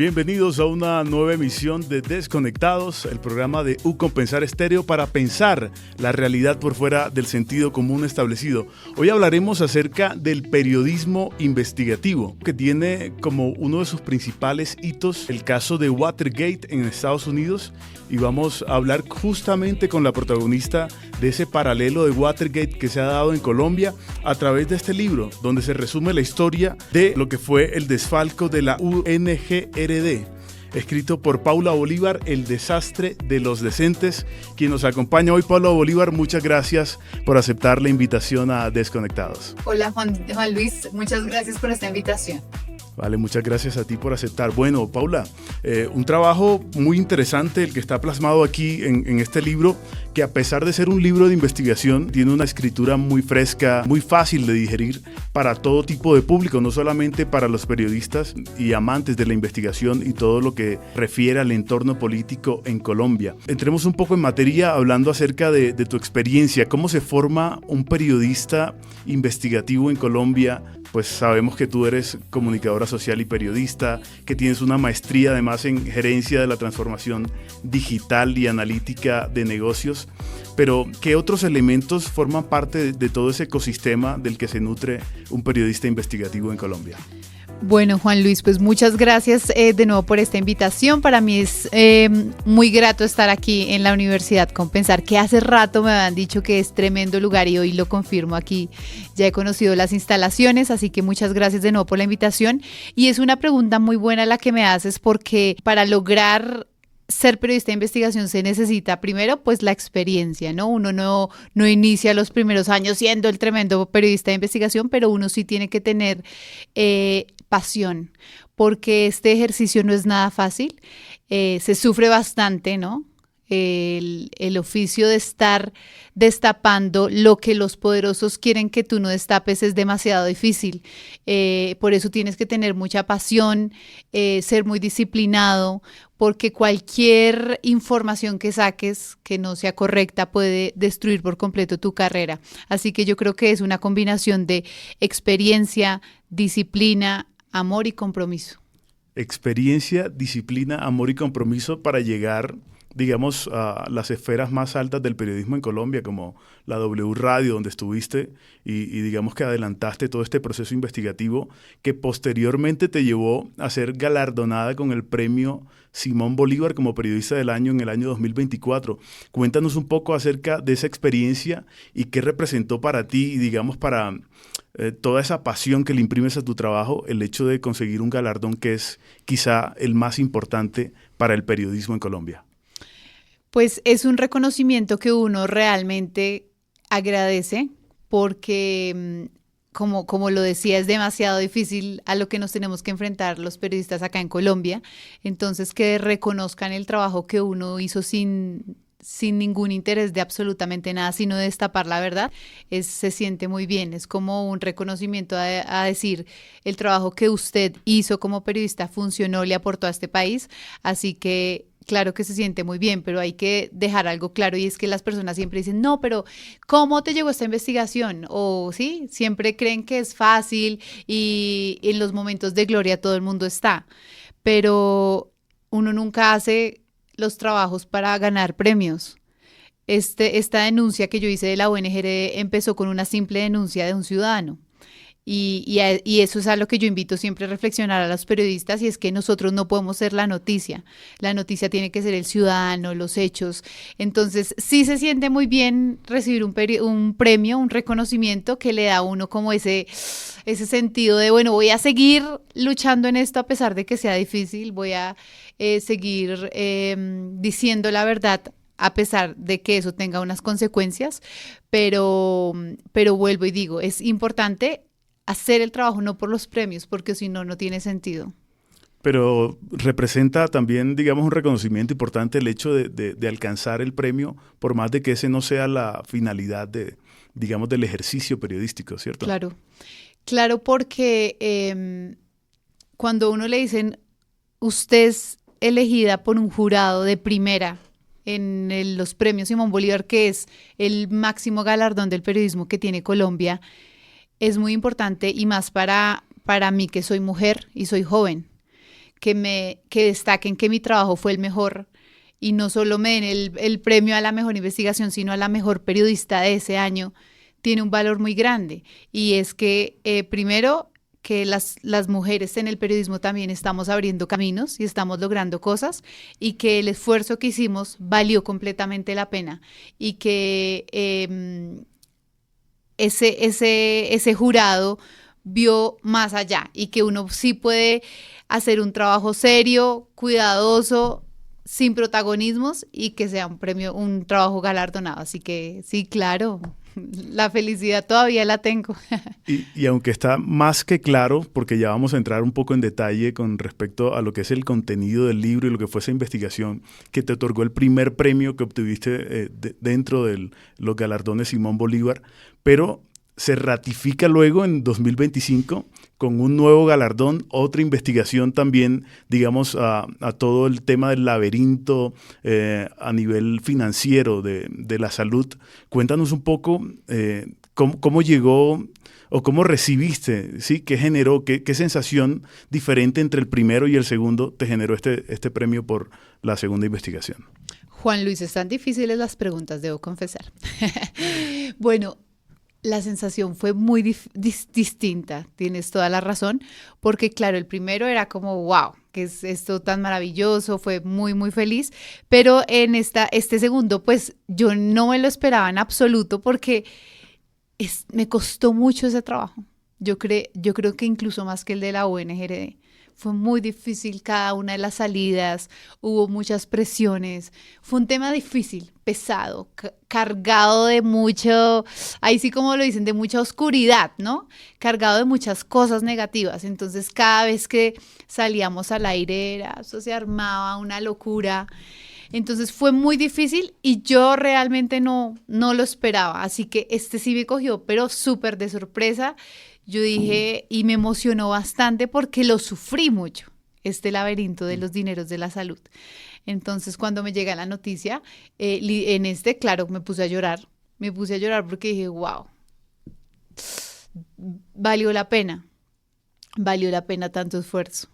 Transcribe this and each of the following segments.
Bienvenidos a una nueva emisión de Desconectados, el programa de Ucompensar Estéreo para pensar la realidad por fuera del sentido común establecido. Hoy hablaremos acerca del periodismo investigativo, que tiene como uno de sus principales hitos el caso de Watergate en Estados Unidos, y vamos a hablar justamente con la protagonista de ese paralelo de Watergate que se ha dado en Colombia a través de este libro, donde se resume la historia de lo que fue el desfalco de la UNGRD, escrito por Paula Bolívar, El desastre de los decentes, quien nos acompaña hoy. Paula Bolívar, muchas gracias por aceptar la invitación a Desconectados. Hola Juan Luis, muchas gracias por esta invitación. Vale, muchas gracias a ti por aceptar. Bueno, Paula, un trabajo muy interesante el que está plasmado aquí en este libro, que a pesar de ser un libro de investigación, tiene una escritura muy fresca, muy fácil de digerir para todo tipo de público, no solamente para los periodistas y amantes de la investigación y todo lo que refiere al entorno político en Colombia. Entremos un poco en materia hablando acerca de tu experiencia. ¿Cómo se forma un periodista investigativo en Colombia? Pues sabemos que tú eres comunicadora social y periodista, que tienes una maestría además en gerencia de la transformación digital y analítica de negocios, pero ¿qué otros elementos forman parte de todo ese ecosistema del que se nutre un periodista investigativo en Colombia? Bueno, Juan Luis, pues muchas gracias de nuevo por esta invitación. Para mí es muy grato estar aquí en la Universidad Compensar, que hace rato me habían dicho que es tremendo lugar y hoy lo confirmo aquí. Ya he conocido las instalaciones, así que muchas gracias de nuevo por la invitación. Y es una pregunta muy buena la que me haces, porque para lograr ser periodista de investigación se necesita primero pues la experiencia, ¿no? Uno no inicia los primeros años siendo el tremendo periodista de investigación, pero uno sí tiene que tener pasión, porque este ejercicio no es nada fácil, se sufre bastante, ¿no? El oficio de estar destapando lo que los poderosos quieren que tú no destapes es demasiado difícil. Por eso tienes que tener mucha pasión, ser muy disciplinado, porque cualquier información que saques que no sea correcta puede destruir por completo tu carrera. Así que yo creo que es una combinación de experiencia, disciplina, amor y compromiso. Experiencia, disciplina, amor y compromiso para llegar, digamos, a las esferas más altas del periodismo en Colombia, como la W Radio, donde estuviste y digamos que adelantaste todo este proceso investigativo que posteriormente te llevó a ser galardonada con el premio Simón Bolívar como periodista del año en el año 2024. Cuéntanos un poco acerca de esa experiencia y qué representó para ti y digamos para toda esa pasión que le imprimes a tu trabajo, el hecho de conseguir un galardón que es quizá el más importante para el periodismo en Colombia. Pues es un reconocimiento que uno realmente agradece porque, como lo decía, es demasiado difícil a lo que nos tenemos que enfrentar los periodistas acá en Colombia. Entonces, que reconozcan el trabajo que uno hizo sin ningún interés de absolutamente nada, sino de destapar la verdad, se siente muy bien. Es como un reconocimiento a decir, el trabajo que usted hizo como periodista funcionó, le aportó a este país, así que claro que se siente muy bien, pero hay que dejar algo claro, y es que las personas siempre dicen, no, pero ¿cómo te llegó esta investigación? O sí, siempre creen que es fácil y en los momentos de gloria todo el mundo está, pero uno nunca hace los trabajos para ganar premios. Esta denuncia que yo hice de la ONG empezó con una simple denuncia de un ciudadano. Y eso es a lo que yo invito siempre a reflexionar a los periodistas, y es que nosotros no podemos ser la noticia tiene que ser el ciudadano, los hechos. Entonces sí se siente muy bien recibir un premio, un reconocimiento que le da a uno como ese sentido de, bueno, voy a seguir luchando en esto a pesar de que sea difícil, voy a seguir diciendo la verdad a pesar de que eso tenga unas consecuencias, pero vuelvo y digo, es importante hacer el trabajo no por los premios, porque si no, no tiene sentido. Pero representa también, digamos, un reconocimiento importante el hecho de alcanzar el premio, por más de que ese no sea la finalidad digamos, del ejercicio periodístico, ¿cierto? Claro, porque cuando a uno le dicen, usted es elegida por un jurado de primera en los premios Simón Bolívar, que es el máximo galardón del periodismo que tiene Colombia, es muy importante, y más para mí que soy mujer y soy joven. que destaquen que mi trabajo fue el mejor y no solo me den el premio a la mejor investigación, sino a la mejor periodista de ese año, tiene un valor muy grande. Y es que, primero, que las mujeres en el periodismo también estamos abriendo caminos y estamos logrando cosas, y que el esfuerzo que hicimos valió completamente la pena, y que ese jurado vio más allá, y que uno sí puede hacer un trabajo serio, cuidadoso, sin protagonismos, y que sea un trabajo galardonado. Así que sí, claro, la felicidad todavía la tengo. Y aunque está más que claro, porque ya vamos a entrar un poco en detalle con respecto a lo que es el contenido del libro y lo que fue esa investigación que te otorgó el primer premio que obtuviste dentro de los galardones Simón Bolívar, pero se ratifica luego en 2025 con un nuevo galardón, otra investigación también, digamos, a todo el tema del laberinto a nivel financiero de la salud. Cuéntanos un poco cómo llegó o cómo recibiste, ¿sí? ¿Qué generó, qué sensación diferente entre el primero y el segundo te generó este premio por la segunda investigación? Juan Luis, están difíciles las preguntas, debo confesar. Bueno, la sensación fue muy distinta, tienes toda la razón, porque claro, el primero era como, wow, ¿qué es esto tan maravilloso? Fue muy, muy feliz, pero en este segundo, pues yo no me lo esperaba en absoluto, porque me costó mucho ese trabajo. Yo creo que incluso más que el de la ONGRD. Fue muy difícil cada una de las salidas, hubo muchas presiones. Fue un tema difícil, pesado, cargado de mucho, ahí sí como lo dicen, de mucha oscuridad, ¿no? Cargado de muchas cosas negativas. Entonces cada vez que salíamos al aire eso se armaba una locura. Entonces fue muy difícil y yo realmente no lo esperaba. Así que sí me cogió, pero súper de sorpresa. Yo dije, y me emocionó bastante porque lo sufrí mucho, este laberinto de los dineros de la salud. Entonces, cuando me llega la noticia, claro, me puse a llorar porque dije, wow, valió la pena tanto esfuerzo.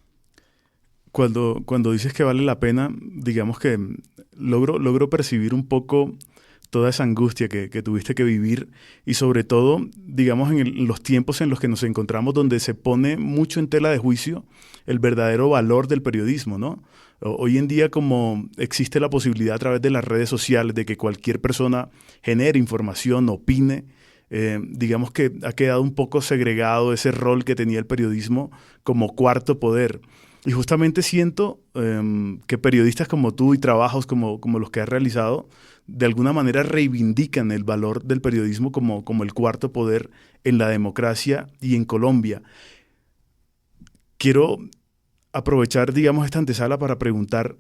Cuando dices que vale la pena, digamos que logro percibir un poco toda esa angustia que tuviste que vivir, y sobre todo, digamos, en los tiempos en los que nos encontramos, donde se pone mucho en tela de juicio el verdadero valor del periodismo, ¿no? Hoy en día, como existe la posibilidad a través de las redes sociales de que cualquier persona genere información, opine, digamos que ha quedado un poco segregado ese rol que tenía el periodismo como cuarto poder. Y justamente siento que periodistas como tú y trabajos como los que has realizado, de alguna manera reivindican el valor del periodismo como el cuarto poder en la democracia y en Colombia. Quiero aprovechar, digamos, esta antesala para preguntar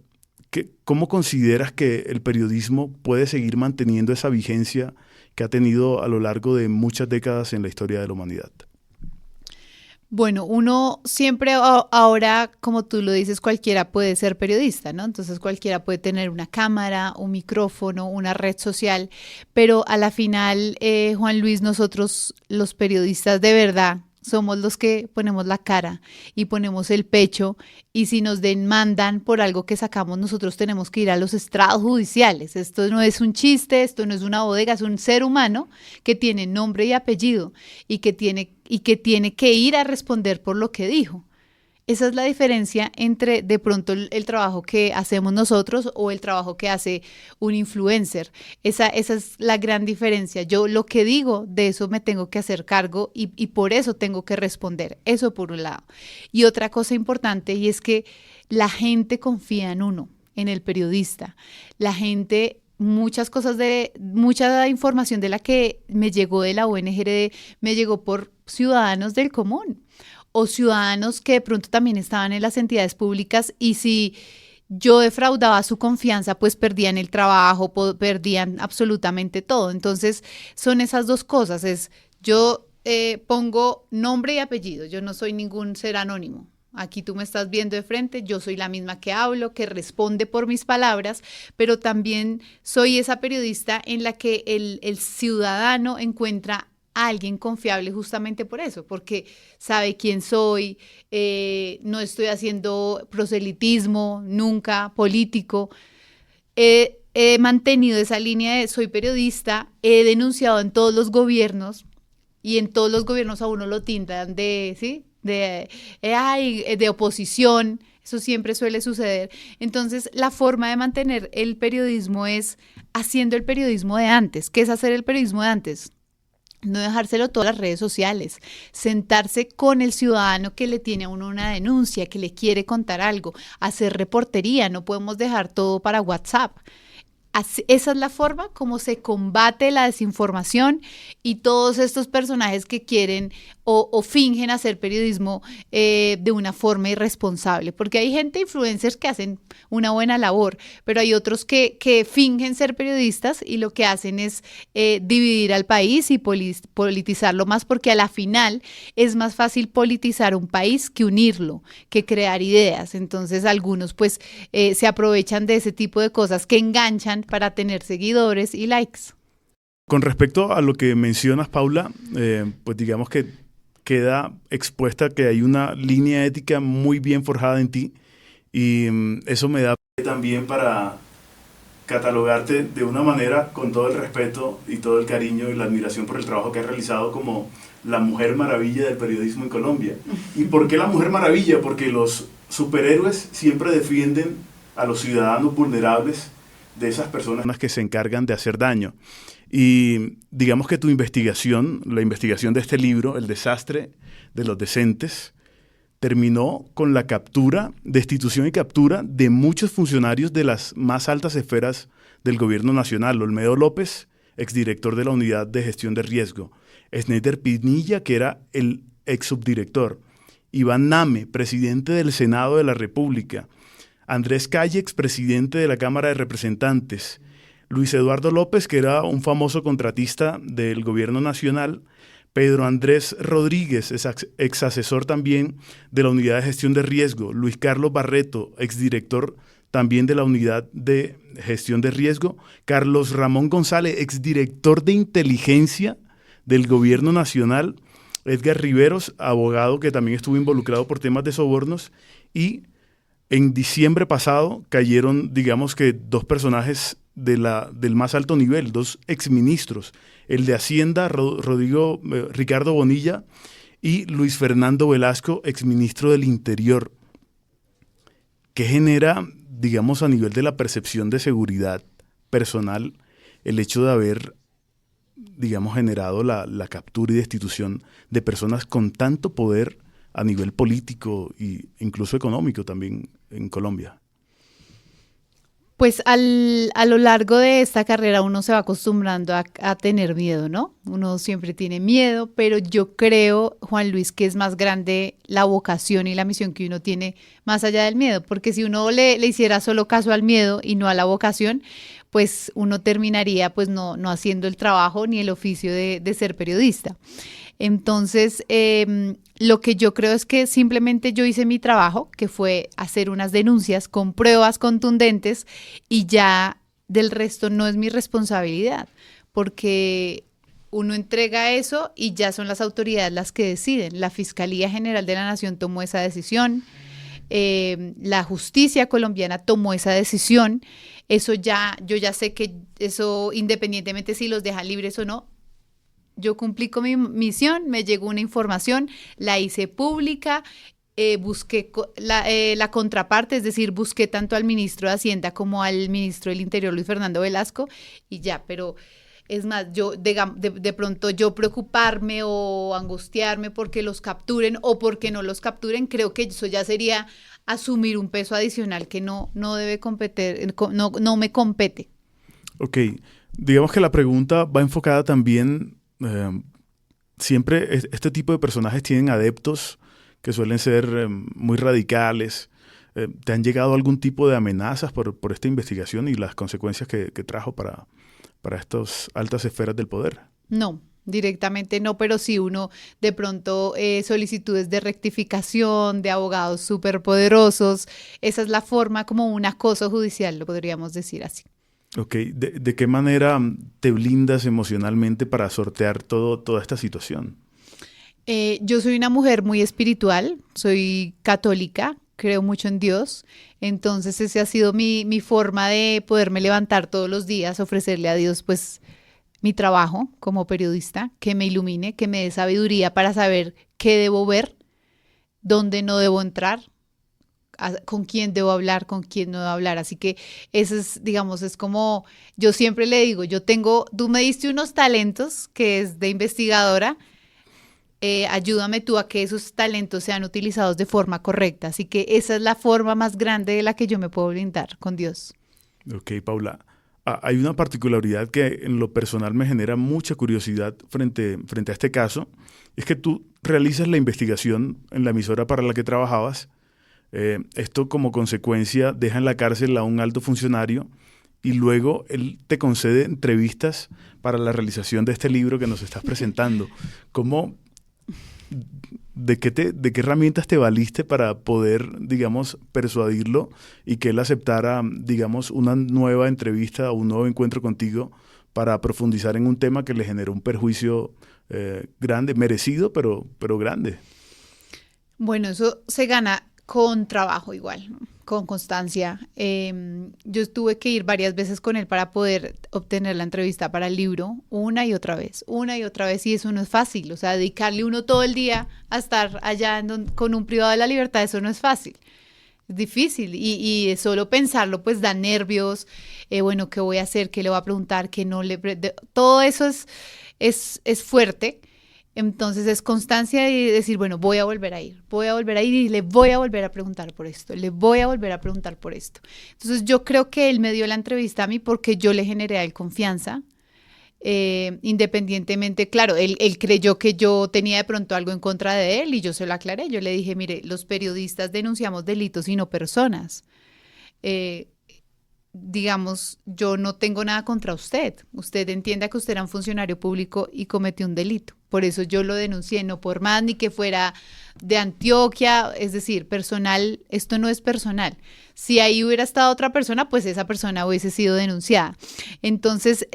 ¿cómo consideras que el periodismo puede seguir manteniendo esa vigencia que ha tenido a lo largo de muchas décadas en la historia de la humanidad? Bueno, uno siempre ahora, como tú lo dices, cualquiera puede ser periodista, ¿no? Entonces cualquiera puede tener una cámara, un micrófono, una red social, pero a la final, Juan Luis, nosotros los periodistas de verdad somos los que ponemos la cara y ponemos el pecho, y si nos demandan por algo que sacamos, nosotros tenemos que ir a los estrados judiciales. Esto no es un chiste, esto no es una bodega, es un ser humano que tiene nombre y apellido y que tiene que ir a responder por lo que dijo. Esa es la diferencia entre de pronto el trabajo que hacemos nosotros o el trabajo que hace un influencer. Esa es la gran diferencia. Yo lo que digo, de eso me tengo que hacer cargo y por eso tengo que responder. Eso por un lado. Y otra cosa importante, y es que la gente confía en uno, en el periodista. La gente, mucha información de la que me llegó de la ONGRD me llegó por ciudadanos del común, o ciudadanos que de pronto también estaban en las entidades públicas, y si yo defraudaba su confianza, pues perdían el trabajo, perdían absolutamente todo. Entonces son esas dos cosas, yo pongo nombre y apellido, yo no soy ningún ser anónimo. Aquí tú me estás viendo de frente, yo soy la misma que hablo, que responde por mis palabras, pero también soy esa periodista en la que el ciudadano encuentra a alguien confiable justamente por eso, porque sabe quién soy, no estoy haciendo proselitismo, nunca político. He mantenido esa línea de soy periodista, he denunciado en todos los gobiernos y en todos los gobiernos a uno lo tildan de, ¿sí? De oposición, eso siempre suele suceder. Entonces, la forma de mantener el periodismo es haciendo el periodismo de antes. ¿Qué es hacer el periodismo de antes? No dejárselo todas las redes sociales, sentarse con el ciudadano que le tiene a uno una denuncia, que le quiere contar algo, hacer reportería, no podemos dejar todo para WhatsApp. Esa es la forma como se combate la desinformación y todos estos personajes que quieren o fingen hacer periodismo de una forma irresponsable. Porque hay gente, influencers, que hacen una buena labor, pero hay otros que fingen ser periodistas y lo que hacen es dividir al país y politizarlo más, porque a la final es más fácil politizar un país que unirlo, que crear ideas. Entonces algunos pues se aprovechan de ese tipo de cosas que enganchan para tener seguidores y likes. Con respecto a lo que mencionas, Paula, pues digamos que queda expuesta que hay una línea ética muy bien forjada en ti y eso me da también para catalogarte de una manera con todo el respeto y todo el cariño y la admiración por el trabajo que has realizado como la Mujer Maravilla del periodismo en Colombia. ¿Y por qué la Mujer Maravilla? Porque los superhéroes siempre defienden a los ciudadanos vulnerables de esas personas que se encargan de hacer daño. Y digamos que tu investigación, la investigación de este libro, El desastre de los decentes, terminó con la captura, destitución y captura de muchos funcionarios de las más altas esferas del gobierno nacional. Olmedo López, exdirector de la Unidad de Gestión de Riesgo. Schneider Pinilla, que era el exsubdirector. Iván Name, presidente del Senado de la República. Andrés Calle, expresidente de la Cámara de Representantes. Luis Eduardo López, que era un famoso contratista del gobierno nacional. Pedro Andrés Rodríguez, ex asesor también de la Unidad de Gestión de Riesgo. Luis Carlos Barreto, exdirector también de la Unidad de Gestión de Riesgo. Carlos Ramón González, exdirector de Inteligencia del gobierno nacional. Edgar Riveros, abogado que también estuvo involucrado por temas de sobornos. Y en diciembre pasado cayeron, digamos que dos personajes del más alto nivel, dos exministros, el de Hacienda, Ricardo Bonilla, y Luis Fernando Velasco, exministro del Interior, que genera, digamos, a nivel de la percepción de seguridad personal, el hecho de haber, digamos, generado la captura y destitución de personas con tanto poder a nivel político e incluso económico también en Colombia. Pues a lo largo de esta carrera uno se va acostumbrando a tener miedo, ¿no? Uno siempre tiene miedo, pero yo creo, Juan Luis, que es más grande la vocación y la misión que uno tiene más allá del miedo, porque si uno le hiciera solo caso al miedo y no a la vocación, pues uno terminaría pues no haciendo el trabajo ni el oficio de ser periodista. Entonces, lo que yo creo es que simplemente yo hice mi trabajo, que fue hacer unas denuncias con pruebas contundentes, y ya del resto no es mi responsabilidad, porque uno entrega eso y ya son las autoridades las que deciden. La Fiscalía General de la Nación tomó esa decisión, la justicia colombiana tomó esa decisión. Eso yo ya sé que eso, independientemente si los dejan libres o no, yo cumplí con mi misión, me llegó una información, la hice pública, busqué la contraparte, es decir, busqué tanto al ministro de Hacienda como al ministro del Interior, Luis Fernando Velasco, y ya, pero es más, yo de pronto yo preocuparme o angustiarme porque los capturen o porque no los capturen, creo que eso ya sería asumir un peso adicional que no debe competir, no me compete. Ok, digamos que la pregunta va enfocada también, siempre este tipo de personajes tienen adeptos que suelen ser muy radicales. ¿Te han llegado algún tipo de amenazas por esta investigación y las consecuencias que trajo para estas altas esferas del poder? No, directamente no, pero sí uno de pronto solicitudes de rectificación de abogados súper poderosos. Esa es la forma como un acoso judicial, lo podríamos decir así. Ok, ¿de qué manera te blindas emocionalmente para sortear toda esta situación? Yo soy una mujer muy espiritual, soy católica, creo mucho en Dios, entonces esa ha sido mi forma de poderme levantar todos los días, ofrecerle a Dios pues mi trabajo como periodista, que me ilumine, que me dé sabiduría para saber qué debo ver, dónde no debo entrar, con quién debo hablar, con quién no debo hablar. Así que eso es, digamos, es como yo siempre le digo, tú me diste unos talentos que es de investigadora, ayúdame tú a que esos talentos sean utilizados de forma correcta. Así que esa es la forma más grande de la que yo me puedo brindar con Dios. Ok, Paula. Hay una particularidad que en lo personal me genera mucha curiosidad frente a este caso. Es que tú realizas la investigación en la emisora para la que trabajabas. Esto como consecuencia deja en la cárcel a un alto funcionario y luego él te concede entrevistas para la realización de este libro que nos estás presentando. ¿Cómo, de qué herramientas te valiste para poder, digamos, persuadirlo y que él aceptara, digamos, una nueva entrevista o un nuevo encuentro contigo para profundizar en un tema que le generó un perjuicio grande, merecido, pero grande? Bueno, eso se gana con trabajo igual, ¿no? Con constancia. Yo tuve que ir varias veces con él para poder obtener la entrevista para el libro, una y otra vez, y eso no es fácil. O sea, dedicarle uno todo el día a estar allá con un privado de la libertad, eso no es fácil. Es difícil y solo pensarlo pues da nervios, bueno, ¿qué voy a hacer? ¿Qué le voy a preguntar? ¿Qué no le...? Todo eso es fuerte. Entonces es constancia y decir, bueno, voy a volver a ir y le voy a volver a preguntar por esto, le voy a volver a preguntar por esto. Entonces yo creo que él me dio la entrevista a mí porque yo le generé a él confianza, independientemente, claro, él creyó que yo tenía de pronto algo en contra de él y yo se lo aclaré, yo le dije, mire, los periodistas denunciamos delitos y no personas. Digamos, yo no tengo nada contra usted. Usted entienda que usted era un funcionario público y cometió un delito. Por eso yo lo denuncié, no por más ni que fuera de Antioquia, es decir, personal, esto no es personal. Si ahí hubiera estado otra persona, pues esa persona hubiese sido denunciada. Entonces,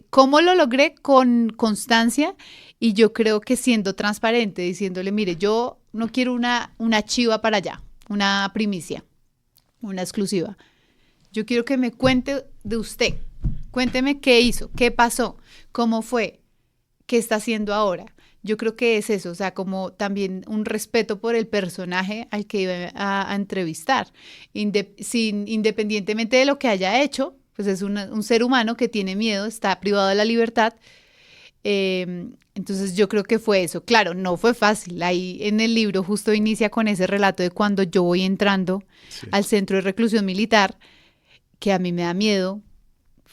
¿cómo lo logré? Con constancia y yo creo que siendo transparente, diciéndole, mire, yo no quiero una chiva para allá, una primicia, una exclusiva. Yo quiero que me cuente de usted. Cuénteme qué hizo, qué pasó, cómo fue, qué está haciendo ahora. Yo creo que es eso, o sea, como también un respeto por el personaje al que iba a entrevistar. Independientemente de lo que haya hecho, pues es un ser humano que tiene miedo, está privado de la libertad. Entonces yo creo que fue eso. Claro, no fue fácil. Ahí en el libro justo inicia con ese relato de cuando yo voy entrando al centro de reclusión militar, que a mí me da miedo,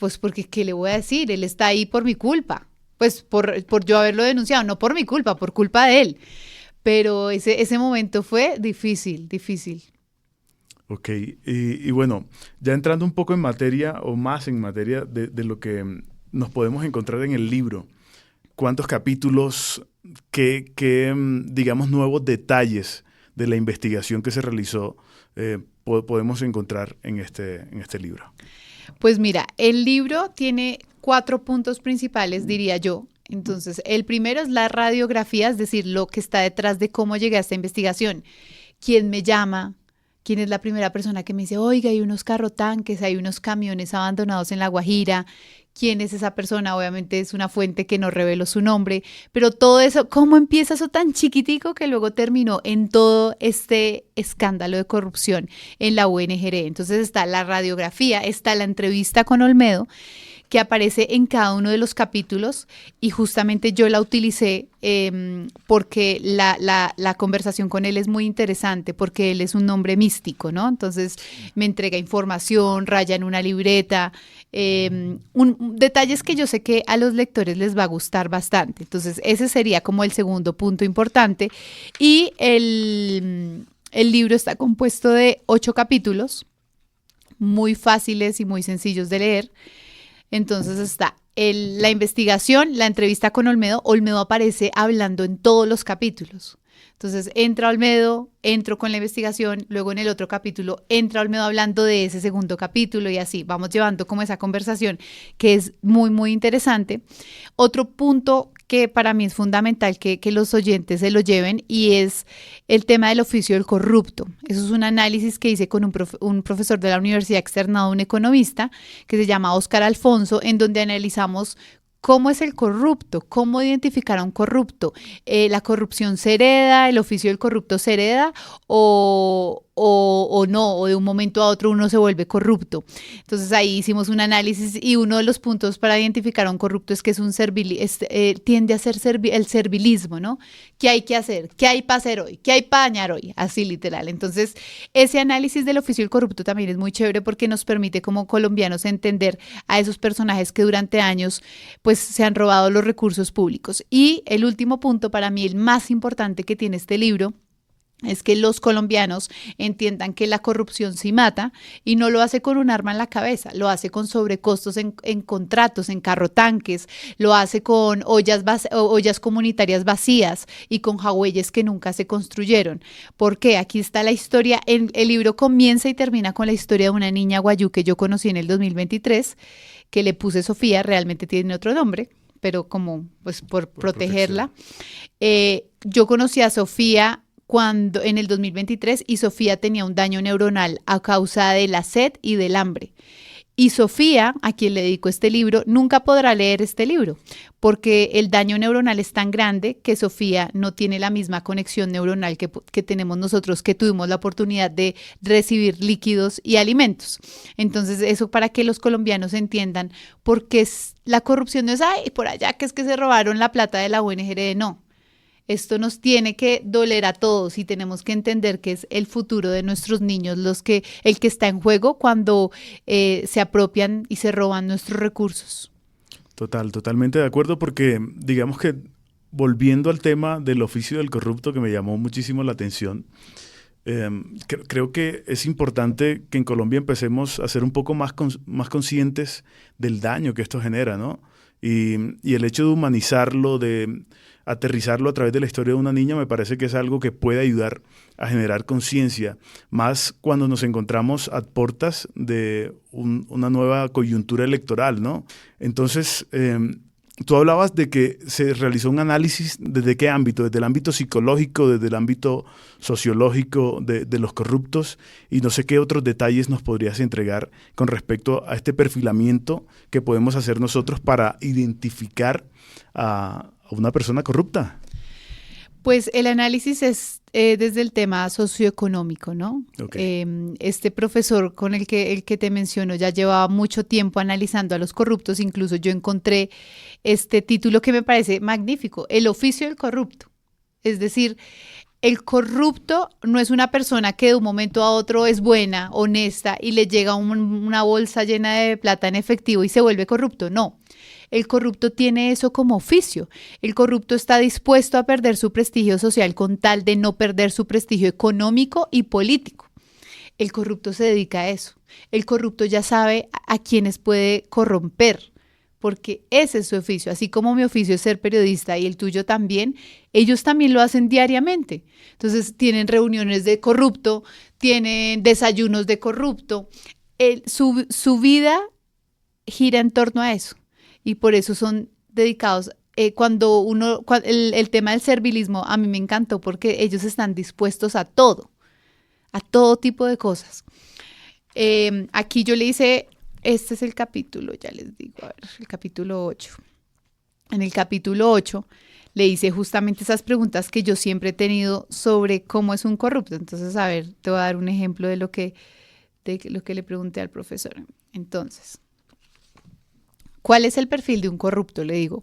pues porque, ¿qué le voy a decir? Él está ahí por mi culpa, pues por yo haberlo denunciado, no por mi culpa, por culpa de él. Pero ese momento fue difícil. Ok, y bueno, ya entrando un poco en materia o más en materia de lo que nos podemos encontrar en el libro, ¿cuántos capítulos, digamos, nuevos detalles de la investigación que se realizó podemos encontrar en este libro? Pues mira, el libro tiene 4 puntos principales, diría yo. Entonces, el primero es la radiografía, es decir, lo que está detrás de cómo llegué a esta investigación. ¿Quién me llama? ¿Quién es la primera persona que me dice, oiga, hay unos carrotanques, hay unos camiones abandonados en La Guajira? ¿Quién es esa persona? Obviamente es una fuente que no reveló su nombre, pero todo eso, ¿cómo empieza eso tan chiquitico que luego terminó en todo este escándalo de corrupción en la UNGR? Entonces está la radiografía, está la entrevista con Olmedo, que aparece en cada uno de los capítulos y justamente yo la utilicé porque la conversación con él es muy interesante porque él es un hombre místico, ¿no? Entonces me entrega información, raya en una libreta, detalles que yo sé que a los lectores les va a gustar bastante. Entonces ese sería como el segundo punto importante y el libro está compuesto de 8 capítulos muy fáciles y muy sencillos de leer. Entonces está la investigación, la entrevista con Olmedo. Olmedo aparece hablando en todos los capítulos. Entonces entra Olmedo, entro con la investigación, luego en el otro capítulo entra Olmedo hablando de ese segundo capítulo y así vamos llevando como esa conversación que es muy, muy interesante. Otro punto que para mí es fundamental que los oyentes se lo lleven y es el tema del oficio del corrupto. Eso es un análisis que hice con un profesor de la universidad externado, un economista que se llama Óscar Alfonso, en donde analizamos ¿cómo es el corrupto? ¿Cómo identificar a un corrupto? ¿La corrupción se hereda? ¿El oficio del corrupto se hereda? ¿O no? ¿O de un momento a otro uno se vuelve corrupto? Entonces ahí hicimos un análisis y uno de los puntos para identificar a un corrupto es que es tiende a ser el servilismo, ¿no? ¿Qué hay que hacer? ¿Qué hay para hacer hoy? ¿Qué hay para dañar hoy? Así literal. Entonces ese análisis del oficio del corrupto también es muy chévere porque nos permite como colombianos entender a esos personajes que durante años pues se han robado los recursos públicos. Y el último punto, para mí el más importante que tiene este libro, es que los colombianos entiendan que la corrupción sí mata y no lo hace con un arma en la cabeza, lo hace con sobrecostos en contratos, en carrotanques, lo hace con ollas comunitarias vacías y con jagüeyes que nunca se construyeron. ¿Por qué? Aquí está la historia, el libro comienza y termina con la historia de una niña guayú que yo conocí en el 2023, que le puse Sofía, realmente tiene otro nombre, pero como pues por protegerla. Yo conocí a Sofía cuando en el 2023 y Sofía tenía un daño neuronal a causa de la sed y del hambre. Y Sofía, a quien le dedico este libro, nunca podrá leer este libro porque el daño neuronal es tan grande que Sofía no tiene la misma conexión neuronal que tenemos nosotros, que tuvimos la oportunidad de recibir líquidos y alimentos. Entonces, eso para que los colombianos entiendan, porque la corrupción no es, ay, por allá que es que se robaron la plata de la UNGRD, no. Esto nos tiene que doler a todos y tenemos que entender que es el futuro de nuestros niños el que está en juego cuando se apropian y se roban nuestros recursos. Totalmente de acuerdo porque digamos que volviendo al tema del oficio del corrupto que me llamó muchísimo la atención, creo que es importante que en Colombia empecemos a ser un poco más conscientes del daño que esto genera, ¿no? Y el hecho de humanizarlo, de aterrizarlo a través de la historia de una niña me parece que es algo que puede ayudar a generar conciencia, más cuando nos encontramos a portas de una nueva coyuntura electoral, ¿no? Entonces, tú hablabas de que se realizó un análisis ¿desde qué ámbito? Desde el ámbito psicológico, desde el ámbito sociológico de los corruptos y no sé qué otros detalles nos podrías entregar con respecto a este perfilamiento que podemos hacer nosotros para identificar a una persona corrupta. Pues el análisis es desde el tema socioeconómico, ¿no? Okay. Este profesor con el que te menciono ya llevaba mucho tiempo analizando a los corruptos, incluso yo encontré este título que me parece magnífico, El oficio del corrupto. Es decir, el corrupto no es una persona que de un momento a otro es buena, honesta y le llega una bolsa llena de plata en efectivo y se vuelve corrupto, no. El corrupto tiene eso como oficio. El corrupto está dispuesto a perder su prestigio social con tal de no perder su prestigio económico y político. El corrupto se dedica a eso. El corrupto ya sabe a quiénes puede corromper, porque ese es su oficio. Así como mi oficio es ser periodista y el tuyo también, ellos también lo hacen diariamente. Entonces tienen reuniones de corrupto, tienen desayunos de corrupto. Su vida gira en torno a eso. Y por eso son dedicados, el tema del servilismo a mí me encantó porque ellos están dispuestos a todo tipo de cosas. Aquí yo le hice, este es el capítulo, ya les digo, a ver, el capítulo 8. En el capítulo 8 le hice justamente esas preguntas que yo siempre he tenido sobre cómo es un corrupto. Entonces, a ver, te voy a dar un ejemplo de lo que le pregunté al profesor. Entonces, ¿cuál es el perfil de un corrupto? Le digo.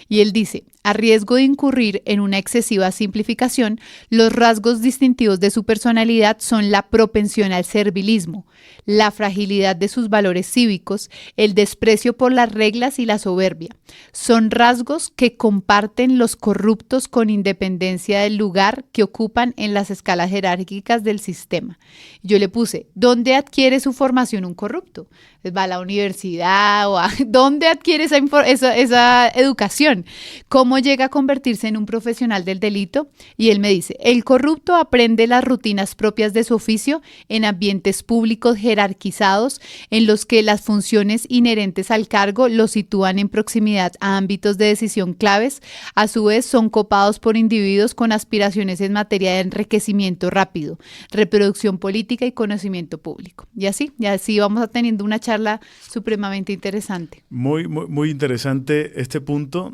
Y él dice, a riesgo de incurrir en una excesiva simplificación, los rasgos distintivos de su personalidad son la propensión al servilismo, la fragilidad de sus valores cívicos, el desprecio por las reglas y la soberbia. Son rasgos que comparten los corruptos con independencia del lugar que ocupan en las escalas jerárquicas del sistema. Yo le puse, ¿dónde adquiere su formación un corrupto? ¿Va a la universidad? ¿Dónde adquiere esa educación? ¿Cómo ¿cómo llega a convertirse en un profesional del delito? Y él me dice, el corrupto aprende las rutinas propias de su oficio en ambientes públicos jerarquizados en los que las funciones inherentes al cargo lo sitúan en proximidad a ámbitos de decisión claves. A su vez, son copados por individuos con aspiraciones en materia de enriquecimiento rápido, reproducción política y conocimiento público. Y así vamos teniendo una charla supremamente interesante. Muy interesante este punto,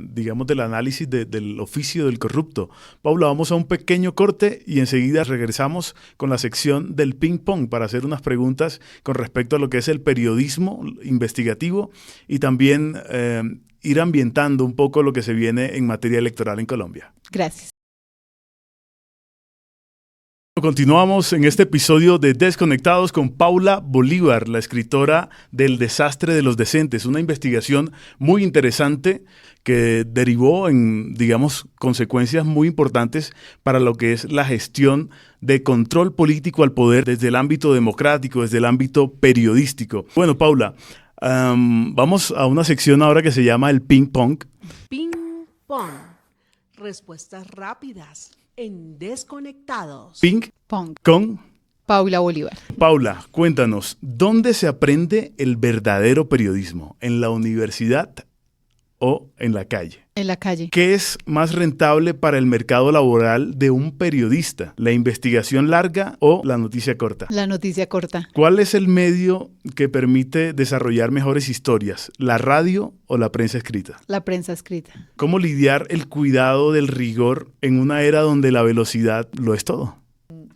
digamos, del análisis del oficio del corrupto. Paula, vamos a un pequeño corte y enseguida regresamos con la sección del ping pong para hacer unas preguntas con respecto a lo que es el periodismo investigativo y también ir ambientando un poco lo que se viene en materia electoral en Colombia. Gracias. Continuamos en este episodio de Desconectados con Paula Bolívar, la escritora del Desastre de los Decentes, una investigación muy interesante que derivó en, digamos, consecuencias muy importantes para lo que es la gestión de control político al poder desde el ámbito democrático, desde el ámbito periodístico. Bueno, Paula, vamos a una sección ahora que se llama el ping pong. Ping pong. Respuestas rápidas. En Desconectados. Ping Pong. con Paula Bolívar. Paula, cuéntanos, ¿dónde se aprende el verdadero periodismo? ¿En la universidad o en la calle? En la calle. ¿Qué es más rentable para el mercado laboral de un periodista? ¿La investigación larga o la noticia corta? La noticia corta. ¿Cuál es el medio que permite desarrollar mejores historias? ¿La radio o la prensa escrita? La prensa escrita. ¿Cómo lidiar el cuidado del rigor en una era donde la velocidad lo es todo?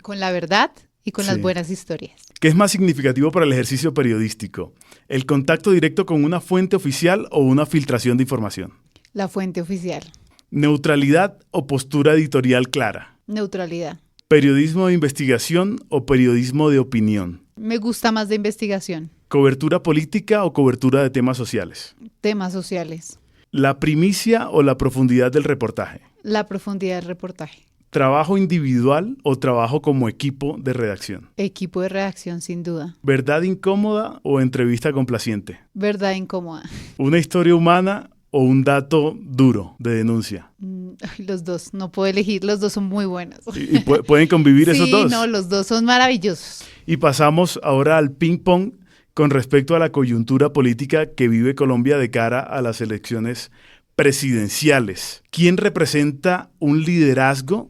Con la verdad y con Sí. las buenas historias. ¿Qué es más significativo para el ejercicio periodístico? ¿El contacto directo con una fuente oficial o una filtración de información? La fuente oficial. ¿Neutralidad o postura editorial clara? Neutralidad. ¿Periodismo de investigación o periodismo de opinión? Me gusta más de investigación. ¿Cobertura política o cobertura de temas sociales? Temas sociales. ¿La primicia o la profundidad del reportaje? La profundidad del reportaje. ¿Trabajo individual o trabajo como equipo de redacción? Equipo de redacción, sin duda. ¿Verdad incómoda o entrevista complaciente? Verdad incómoda. ¿Una historia humana o un dato duro de denuncia? Los dos, no puedo elegir, los dos son muy buenos. ¿Y pueden convivir esos dos? Sí, no, los dos son maravillosos. Y pasamos ahora al ping pong con respecto a la coyuntura política que vive Colombia de cara a las elecciones presidenciales. ¿Quién representa un liderazgo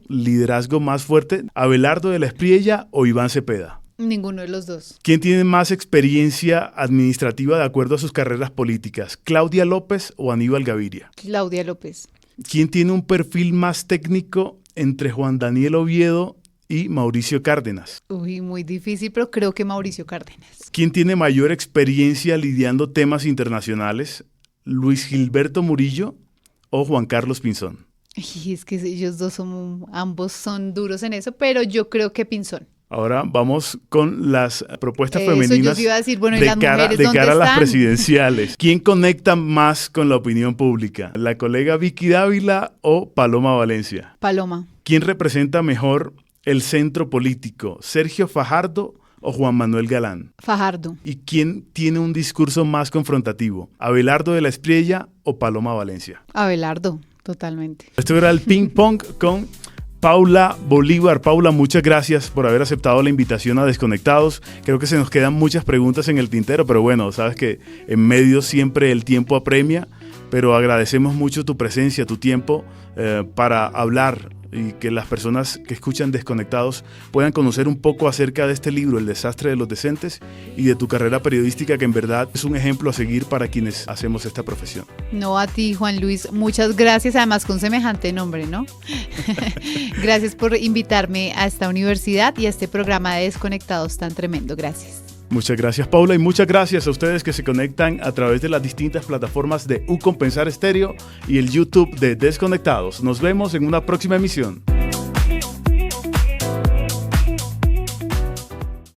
más fuerte? ¿Abelardo de la Espriella o Iván Cepeda? Ninguno de los dos. ¿Quién tiene más experiencia administrativa de acuerdo a sus carreras políticas? ¿Claudia López o Aníbal Gaviria? Claudia López. ¿Quién tiene un perfil más técnico entre Juan Daniel Oviedo y Mauricio Cárdenas? Uy, muy difícil, pero creo que Mauricio Cárdenas. ¿Quién tiene mayor experiencia lidiando temas internacionales? ¿Luis Gilberto Murillo o Juan Carlos Pinzón? Y es que ellos dos ambos son duros en eso, pero yo creo que Pinzón. Ahora vamos con las propuestas Eso femeninas yo iba a decir, bueno, ¿y de las mujeres de dónde cara a las están? presidenciales. ¿Quién conecta más con la opinión pública? ¿La colega Vicky Dávila o Paloma Valencia? Paloma. ¿Quién representa mejor el centro político? ¿Sergio Fajardo o Juan Manuel Galán? Fajardo. ¿Y quién tiene un discurso más confrontativo? ¿Abelardo de la Espriella o Paloma Valencia? Abelardo, totalmente. Esto era el ping pong con Paula Bolívar. Paula, muchas gracias por haber aceptado la invitación a Desconectados. Creo que se nos quedan muchas preguntas en el tintero, pero bueno, sabes que en medio siempre el tiempo apremia, pero agradecemos mucho tu presencia, tu tiempo para hablar y que las personas que escuchan Desconectados puedan conocer un poco acerca de este libro, El Desastre de los Decentes, y de tu carrera periodística, que en verdad es un ejemplo a seguir para quienes hacemos esta profesión. No, a ti, Juan Luis, muchas gracias, además con semejante nombre, ¿no? Gracias por invitarme a esta universidad y a este programa de Desconectados tan tremendo. Gracias. Muchas gracias, Paula, y muchas gracias a ustedes que se conectan a través de las distintas plataformas de Ucompensar Estéreo y el YouTube de Desconectados. Nos vemos en una próxima emisión.